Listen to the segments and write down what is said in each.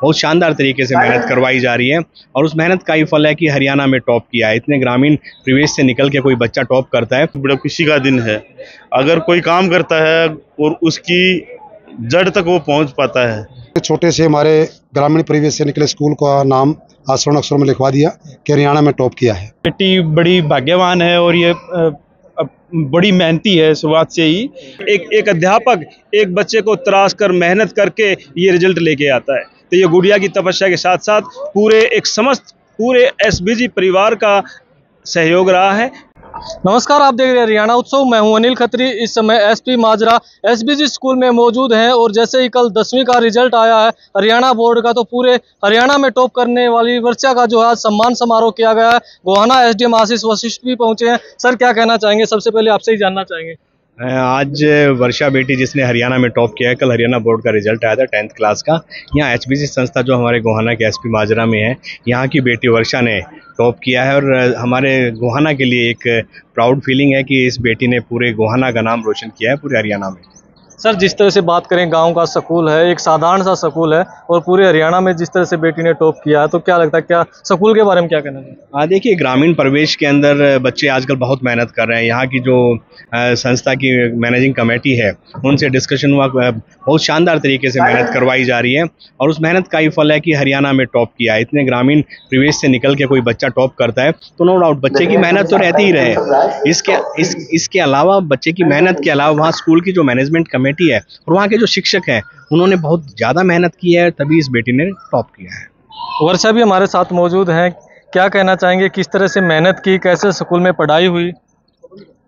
बहुत शानदार तरीके से मेहनत करवाई जा रही है और उस मेहनत का ही फल है कि हरियाणा में टॉप किया है। इतने ग्रामीण परिवेश से निकल के कोई बच्चा टॉप करता है, बड़ा खुशी का दिन है। अगर कोई काम करता है और उसकी जड़ तक वो पहुंच पाता है। छोटे से हमारे ग्रामीण परिवेश से निकले स्कूल का नाम आज स्वर्ण अक्षरों में लिखवा दिया कि हरियाणा में टॉप किया है। बेटी बड़ी भाग्यवान है और ये बड़ी मेहनती है शुरुआत से ही। एक अध्यापक एक बच्चे को तराश कर मेहनत करके ये रिजल्ट लेके आता है, तो ये गुड़िया की तपस्या के साथ साथ पूरे एसबीजी परिवार का सहयोग रहा है। नमस्कार, आप देख रहे हैं हरियाणा उत्सव। मैं हूं अनिल खत्री। इस समय एसपी माजरा एसबीजी स्कूल में मौजूद हैं और जैसे ही कल 10वीं का रिजल्ट आया है हरियाणा बोर्ड का, तो पूरे हरियाणा में टॉप करने वाली वर्षा का जो है सम्मान समारोह किया गया है। गोहाना एसडीएम आशीष वशिष्ठ भी पहुंचे हैं। सर, क्या कहना चाहेंगे? सबसे पहले आपसे ही जानना चाहेंगे। आज वर्षा बेटी जिसने हरियाणा में टॉप किया है, कल हरियाणा बोर्ड का रिजल्ट आया था 10th क्लास का। यहाँ एचबीसी संस्था जो हमारे गोहाना के एसपी माजरा में है, यहाँ की बेटी वर्षा ने टॉप किया है और हमारे गोहाना के लिए एक प्राउड फीलिंग है कि इस बेटी ने पूरे गोहाना का नाम रोशन किया है पूरे हरियाणा में। सर, जिस तरह से बात करें, गांव का स्कूल है, एक साधारण सा स्कूल है और पूरे हरियाणा में जिस तरह से बेटी ने टॉप किया है, तो क्या लगता है, क्या स्कूल के बारे में क्या कहना है? देखिए, ग्रामीण परिवेश के अंदर बच्चे आजकल बहुत मेहनत कर रहे हैं। यहाँ की जो संस्था की मैनेजिंग कमेटी है, उनसे डिस्कशन हुआ, बहुत शानदार तरीके से मेहनत करवाई जा रही है और उस मेहनत का ही फल है कि हरियाणा में टॉप किया है। इतने ग्रामीण परिवेश से निकल के कोई बच्चा टॉप करता है तो नो डाउट बच्चे की मेहनत तो रहती ही रहे। इसके अलावा बच्चे की मेहनत के अलावा वहाँ स्कूल की जो मैनेजमेंट कमेटी है और वहाँ के जो शिक्षक हैं, उन्होंने बहुत ज़्यादा मेहनत की है, तभी इस बेटी ने टॉप किया है। वर्षा भी हमारे साथ मौजूद हैं। क्या कहना चाहेंगे, किस तरह से मेहनत की, कैसे स्कूल में पढ़ाई हुई?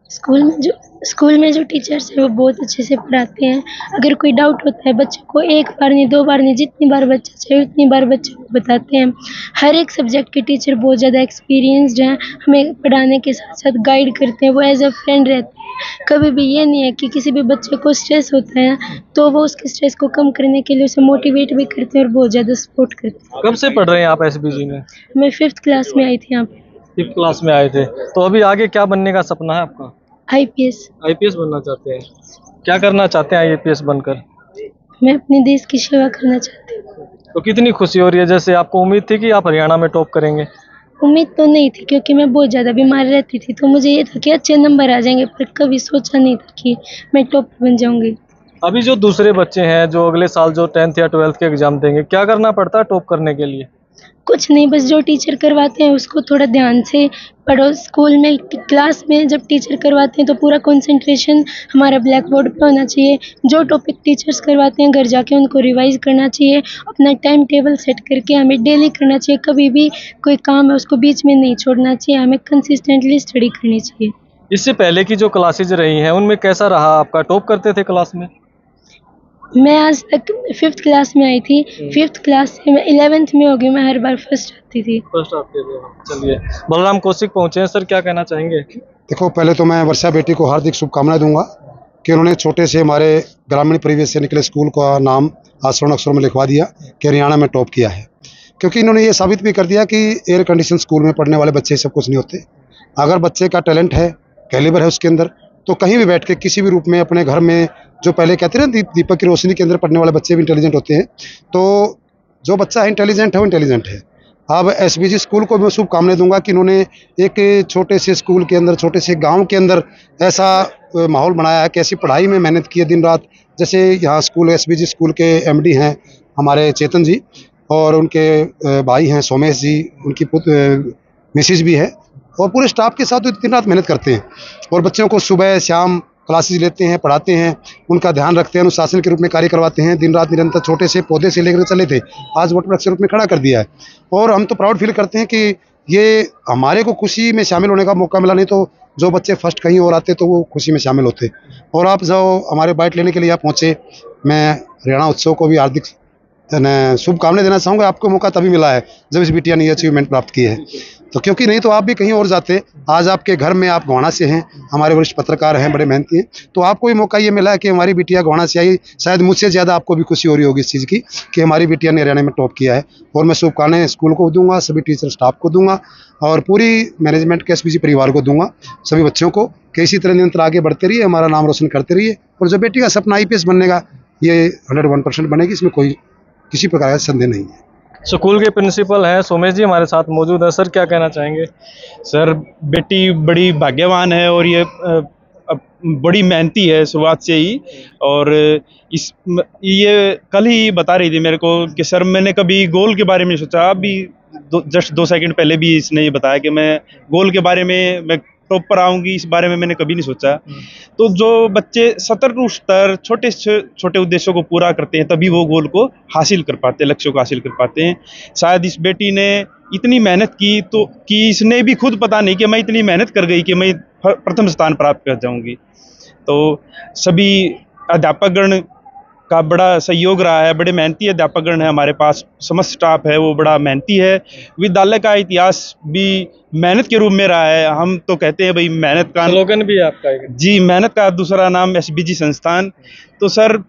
स्कूल में जो टीचर्स हैं वो बहुत अच्छे से पढ़ाते हैं। अगर कोई डाउट होता है बच्चों को, एक बार नहीं, 2 बार नहीं, जितनी बार बच्चा चाहिए उतनी बार बच्चों को बताते हैं। हर एक सब्जेक्ट के टीचर बहुत ज़्यादा एक्सपीरियंस्ड हैं, हमें पढ़ाने के साथ साथ गाइड करते हैं। वो एज अ फ्रेंड रहते हैं। कभी भी ये नहीं है कि किसी भी बच्चे को स्ट्रेस होता है तो वो उसके स्ट्रेस को कम करने के लिए उसे मोटिवेट भी करते हैं और बहुत ज़्यादा सपोर्ट करते हैं। कब से पढ़ रहे हैं आप एसबीजी में? मैं 5th क्लास में आई थी यहाँ पे। 5th क्लास में आए थे, तो अभी आगे क्या बनने का सपना है आपका? आईपीएस बनना चाहते हैं। क्या करना चाहते हैं आईपीएस बनकर? मैं अपने देश की सेवा करना चाहती हूँ। तो कितनी खुशी हो रही है? जैसे आपको उम्मीद थी कि आप हरियाणा में टॉप करेंगे? उम्मीद तो नहीं थी, क्योंकि मैं बहुत ज़्यादा बीमार रहती थी, तो मुझे ये था कि अच्छे नंबर आ जाएंगे, पर कभी सोचा नहीं था कि मैं टॉप बन जाऊंगी। अभी जो दूसरे बच्चे हैं जो अगले साल जो 10th या 12th के एग्जाम देंगे, क्या करना पड़ता है टॉप करने के लिए? कुछ नहीं, बस जो टीचर करवाते हैं उसको थोड़ा ध्यान से पढ़ो। स्कूल में क्लास में जब टीचर करवाते हैं तो पूरा कंसंट्रेशन हमारा ब्लैक बोर्ड पे होना चाहिए। जो टॉपिक टीचर्स करवाते हैं घर जाके उनको रिवाइज करना चाहिए। अपना टाइम टेबल सेट करके हमें डेली करना चाहिए। कभी भी कोई काम है उसको बीच में नहीं छोड़ना चाहिए। हमें कंसिस्टेंटली स्टडी करनी चाहिए। इससे पहले की जो क्लासेज रही हैं उनमें कैसा रहा आपका? टॉप करते थे क्लास में? मैं आज तक 5th क्लास में आई थी। 5th क्लास से मैं 11th में हो गई। मैं हर बार फर्स्ट आती थी। चलिए, बलराम कौशिक पहुंचे हैं। सर, क्या कहना चाहेंगे? देखो, पहले तो मैं वर्षा बेटी को हार्दिक शुभकामनाएं दूंगा कि उन्होंने छोटे से हमारे ग्रामीण परिवेश से निकले स्कूल का नाम आज स्वर्ण अक्षरों में लिखवा दिया कि हरियाणा में टॉप किया है। क्योंकि इन्होंने ये साबित भी कर दिया कि एयर कंडीशन स्कूल में पढ़ने वाले बच्चे सब कुछ नहीं होते। अगर बच्चे का टैलेंट है, कैलिबर है उसके अंदर, तो कहीं भी बैठ के किसी भी रूप में अपने घर में, जो पहले कहते हैं दीपक की रोशनी के अंदर पढ़ने वाले बच्चे भी इंटेलिजेंट होते हैं, तो जो बच्चा है इंटेलिजेंट है वो इंटेलिजेंट है। अब एसबीजी स्कूल को मैं शुभकामनाएं दूंगा कि इन्होंने एक छोटे से स्कूल के अंदर, छोटे से गांव के अंदर ऐसा माहौल बनाया है कि ऐसी पढ़ाई में मेहनत की है दिन रात। जैसे यहाँ स्कूल एसबीजी स्कूल के एमडी हैं हमारे चेतन जी, और उनके भाई हैं सोमेश जी, उनकी मिसिज भी है, और पूरे स्टाफ के साथ दिन रात मेहनत करते हैं और बच्चों को सुबह शाम क्लासेस लेते हैं, पढ़ाते हैं, उनका ध्यान रखते हैं, अनुशासन के रूप में कार्य करवाते हैं। दिन रात निरंतर छोटे से पौधे से लेकर चले थे, आज वोट वृक्ष के रूप में खड़ा कर दिया है। और हम तो प्राउड फील करते हैं कि ये हमारे को खुशी में शामिल होने का मौका मिला। नहीं तो जो बच्चे फर्स्ट कहीं और आते तो वो खुशी में शामिल होते। और आप जो हमारे बाइट लेने के लिए आप पहुँचे, मैं हरियाणा उत्सव को भी हार्दिक शुभकामनाएं देना चाहूँगा। आपको मौका तभी मिला है जब इस बिटिया ने ये अचीवमेंट प्राप्त की है, तो क्योंकि नहीं तो आप भी कहीं और जाते। आज आपके घर में, आप गोहाना से हैं, हमारे वरिष्ठ पत्रकार हैं, बड़े मेहनती हैं, तो आपको भी मौका ये मिला है कि हमारी बिटिया गोहाना से आई। शायद मुझसे ज़्यादा आपको भी खुशी हो रही होगी इस चीज़ की कि हमारी बिटिया ने हरियाणा में टॉप किया है। और मैं शुभकामनाएं स्कूल को दूंगा, सभी टीचर स्टाफ को दूंगा और पूरी मैनेजमेंट के एसबीजी परिवार को दूंगा, सभी बच्चों को, कि इसी तरह निरंतर आगे बढ़ते रहिए, हमारा नाम रोशन करते रहिए। और जो बेटी का सपना आईपीएस बनने का, ये 101% बनेगी, इसमें कोई किसी प्रकार का संदेह नहीं है। स्कूल के प्रिंसिपल हैं सोमेश जी हमारे साथ मौजूद है। सर क्या कहना चाहेंगे? सर बेटी बड़ी भाग्यवान है और ये बड़ी मेहनती है शुरुआत से ही। और ये कल ही बता रही थी मेरे को कि सर मैंने कभी गोल के बारे में सोचा, अभी जस्ट 2 सेकंड पहले भी इसने ये बताया कि मैं गोल के बारे में मैं टॉप पर आऊंगी, इस बारे में मैंने कभी नहीं सोचा। तो जो बच्चे सतर टू स्तर छोटे छोटे उद्देश्यों को पूरा करते हैं तभी वो गोल को हासिल कर पाते हैं, लक्ष्यों को हासिल कर पाते हैं। शायद इस बेटी ने इतनी मेहनत की तो कि इसने भी खुद पता नहीं कि मैं इतनी मेहनत कर गई कि मैं प्रथम स्थान प्राप्त कर जाऊंगी। तो सभी अध्यापकगण का बड़ा सहयोग रहा है, बड़े मेहनती अध्यापकगण है हमारे पास, समस्त स्टाफ है वो बड़ा मेहनती है। विद्यालय का इतिहास भी मेहनत के रूप में रहा है। हम तो कहते हैं भाई मेहनत का स्लोगन भी है आपका जी, मेहनत का दूसरा नाम एसबीजी संस्थान। तो सर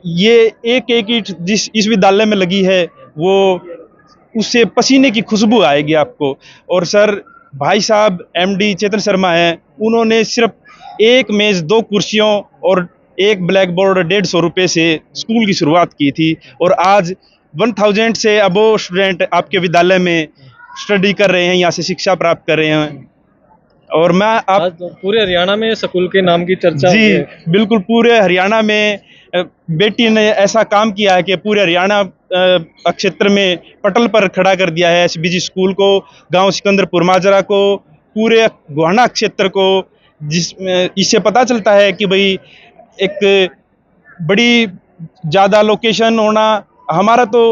ये एक ईंट जिस इस विद्यालय में लगी है वो उससे पसीने की खुशबू आएगी आपको। और सर भाई साहब एमडी चेतन शर्मा हैं, उन्होंने सिर्फ 1 मेज 2 कुर्सियों और 1 ब्लैक बोर्ड 150 रुपये से स्कूल की शुरुआत की थी और आज 1000 से अबोव स्टूडेंट आपके विद्यालय में स्टडी कर रहे हैं, यहाँ से शिक्षा प्राप्त कर रहे हैं। और मैं आप पूरे हरियाणा में स्कूल के नाम की चर्चा जी बिल्कुल पूरे हरियाणा में बेटी ने ऐसा काम किया है कि पूरे हरियाणा क्षेत्र में पटल पर खड़ा कर दिया है एसबीजी स्कूल को, गांव सिकंदरपुर माजरा को, पूरे गोहाना क्षेत्र को, जिसमें इससे पता चलता है कि भाई एक बड़ी ज़्यादा लोकेशन होना। हमारा तो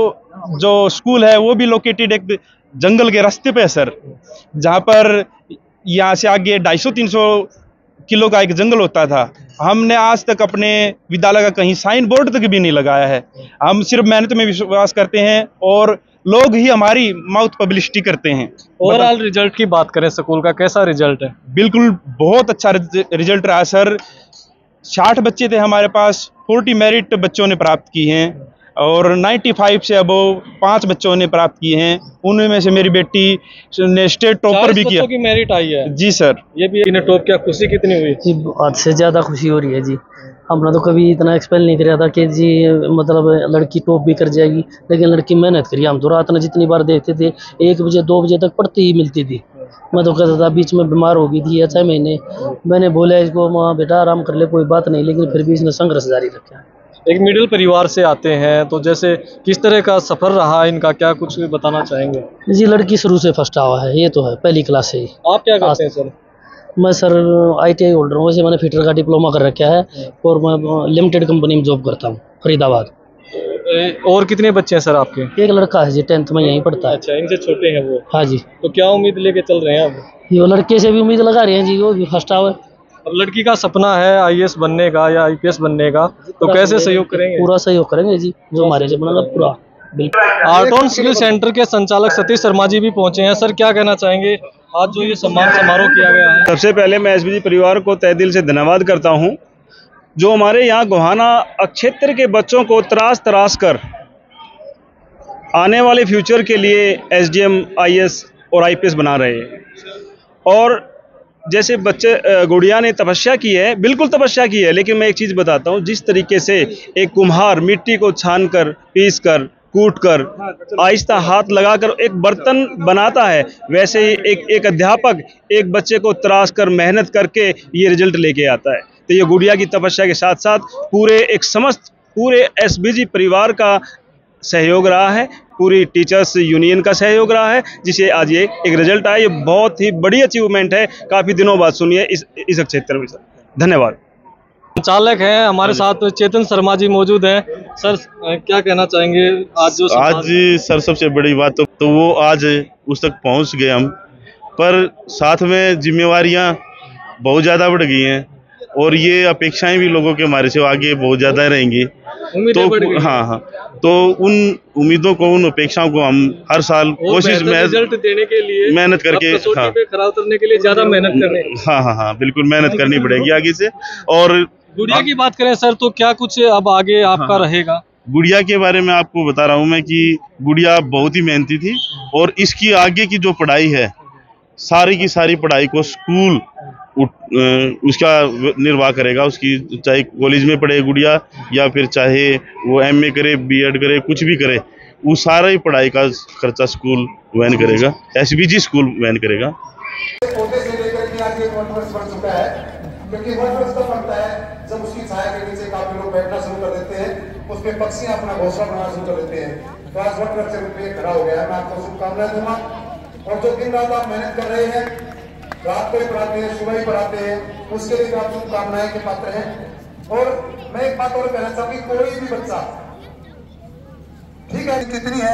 जो स्कूल है वो भी लोकेटेड एक जंगल के रास्ते पे है सर, जहाँ पर यहाँ से आगे 250-300 किलो का एक जंगल होता था। हमने आज तक अपने विद्यालय का कहीं साइन बोर्ड तक भी नहीं लगाया है। हम सिर्फ मेहनत में विश्वास करते हैं और लोग ही हमारी माउथ पब्लिसिटी करते हैं। ओवरऑल रिजल्ट की बात करें स्कूल का कैसा रिजल्ट है? बिल्कुल बहुत अच्छा रिजल्ट रहा सर। 60 बच्चे थे हमारे पास, 40 मेरिट बच्चों ने प्राप्त की हैं और 95 से अबोव 5 बच्चों ने प्राप्त किए हैं। उनमें से मेरी बेटी ने स्टेट टॉपर भी किया। की मेरिट आई है जी सर। ये भी इन्हें टॉप किया, खुशी कितनी हुई? जी हद से ज़्यादा खुशी हो रही है जी। हमने तो कभी इतना एक्सपेक्ट नहीं किया था कि जी मतलब लड़की टॉप भी कर जाएगी, लेकिन लड़की मेहनत करी। हम तो रात में जितनी बार देखते थे 1 बजे 2 बजे तक पढ़ती ही मिलती थी। मैं तो कहता था, बीच में बीमार हो गई थी 6 महीने। मैंने बोला इसको माँ बेटा आराम कर ले, कोई बात नहीं, लेकिन फिर भी इसने संघर्ष जारी रखा। एक मिडिल परिवार से आते हैं तो जैसे किस तरह का सफर रहा इनका, क्या कुछ बताना चाहेंगे? जी लड़की शुरू से फर्स्ट आवा है, ये तो है पहली क्लास से ही। आप क्या करते हैं सर? मैं सर ITI होल्डर हूँ। वैसे मैंने फिटर का डिप्लोमा कर रखा है और मैं लिमिटेड कंपनी में जॉब करता हूँ फरीदाबाद। और कितने बच्चे हैं सर आपके? एक लड़का है जी 10th में यहीं पढ़ता है। अच्छा, इनसे छोटे हैं वो? हाँ जी। तो क्या उम्मीद लेके चल रहे हैं आप? ये लड़के से भी उम्मीद लगा रहे हैं जी, वो भी फर्स्ट आवे। अब लड़की का सपना है IAS बनने का या IPS बनने का, तो कैसे सहयोग करेंगे? पूरा सहयोग करेंगे जी, जो हमारे से बनेगा पूरा। बिल्कुल। आर्ट ऑन स्किल सेंटर के संचालक सतीश शर्मा जी भी पहुंचे हैं। सर क्या कहना चाहेंगे आज जो ये सम्मान समारोह किया गया है? सबसे पहले मैं एसबीजी परिवार को तहे दिल से धन्यवाद करता हूं, जो हमारे यहाँ गोहाना क्षेत्र के बच्चों को तराश कर आने वाले फ्यूचर के लिए SDM IAS और IPS बना रहे हैं। और जैसे बच्चे गुड़िया ने तपस्या की है, बिल्कुल तपस्या की है, लेकिन मैं एक चीज़ बताता हूँ, जिस तरीके से एक कुम्हार मिट्टी को छान कर, पीस कर, कूट कर, आहिस्ता हाथ लगाकर एक बर्तन बनाता है, वैसे ही एक अध्यापक एक बच्चे को तराश कर मेहनत करके ये रिजल्ट लेके आता है। तो ये गुड़िया की तपस्या के साथ साथ पूरे SBG परिवार का सहयोग रहा है, पूरी टीचर्स यूनियन का सहयोग रहा है, जिसे आज ये एक रिजल्ट आया। ये बहुत ही बड़ी अचीवमेंट है, काफ़ी दिनों बाद सुनिए इस क्षेत्र में। सर धन्यवाद। संचालक हैं हमारे साथ चेतन शर्मा जी मौजूद हैं। सर क्या कहना चाहेंगे आज सर सबसे बड़ी बात तो वो आज उस तक पहुंच गए हम, पर साथ में जिम्मेवारियां बहुत ज़्यादा बढ़ गई हैं और ये अपेक्षाएं भी लोगों के हमारे से आगे बहुत ज़्यादा रहेंगी। तो हाँ, तो उन उम्मीदों को, उन अपेक्षाओं को हम हर साल कोशिश में रिजल्ट देने के लिए मेहनत करके पे खरा उतरने के लिए ज़्यादा मेहनत करने। हाँ बिल्कुल मेहनत करनी पड़ेगी आगे से। और गुड़िया की बात करें सर, तो क्या कुछ अब आगे आपका रहेगा? गुड़िया के बारे में आपको बता रहा हूँ मैं कि गुड़िया बहुत ही मेहनती थी और इसकी आगे की जो पढ़ाई है, सारी की सारी पढ़ाई को स्कूल उसका निर्वाह करेगा। उसकी चाहे कॉलेज में पढ़े गुड़िया या फिर चाहे वो MA करे, B.Ed करे, कुछ भी करे, वो सारा ही पढ़ाई का खर्चा स्कूल वहन करेगा, SBG स्कूल वहन करेगा। पौधे से लेकर के आज ये 1 वर्ष बढ़ चुका है, क्योंकि 1 वर्ष तब बनता है जब उसकी छाया के नीचे काफी लोग बैठना शुरू कर देते हैं, उस पे पक्षियां अपना घोंसला बनाना शुरू कर देते हैं। तो आज 1 वर्ष से रूप में खड़ा हो गया है। मैं आपको शुभकामनाएं दूंगा, और जो दिन रात आप मेहनत कर रहे हैं, रात को ही पढ़ाते हैं, सुबह ही पढ़ाते हैं, उसके लिए आप शुभकामनाएं के पात्र हैं। और मैं एक बात और कहना चाहूंगी, कोई भी बच्चा, ठीक है कितनी है